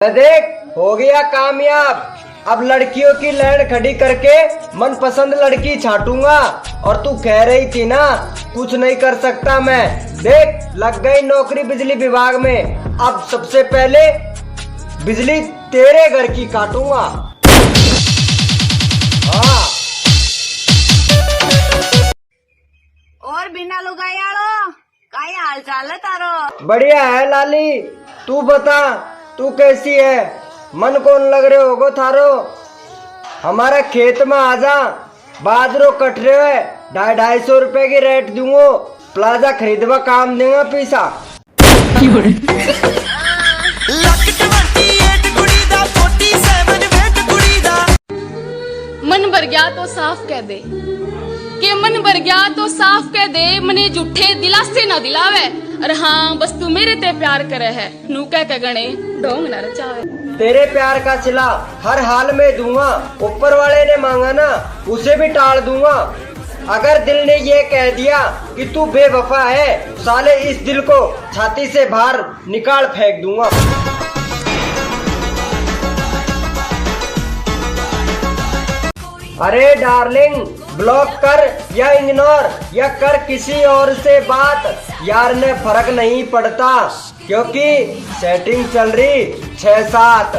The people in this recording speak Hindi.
देख हो गया कामयाब। अब लड़कियों की लाइन खड़ी करके मनपसंद लड़की छाटूंगा। और तू कह रही थी ना कुछ नहीं कर सकता मैं, देख लग गई नौकरी बिजली विभाग में। अब सबसे पहले बिजली तेरे घर की काटूंगा। हाँ। और बिना लुगायालो काय हाल चाल है तारो? बढ़िया है लाली, तू बता तू कैसी है? मन कौन लग रहे होगो थारो? हमारा खेत में आजा, बाजरो कट रहे है, 250 रुपए की रेट दूंगो। प्लाजा खरीदवा काम देगा पैसा। मन भर गया तो साफ कह दे के मन भर गया तो साफ कह दे, मने झूठे दिलासे ना दिलावे। और हाँ बस तू मेरे ते प्यार करे है, नू कह के गणे ढोंग ना रचावे। तेरे प्यार का सिला हर हाल में दूंगा। ऊपर वाले ने मांगा ना उसे भी टाल दूंगा। अगर दिल ने ये कह दिया कि तू बेवफा है, साले इस दिल को छाती से बाहर निकाल फेंक दूंगा। अरे डार्लिंग, ब्लॉक कर या इग्नोर या कर किसी और से बात, यार ने फर्क नहीं पड़ता क्योंकि सेटिंग चल रही 6-7।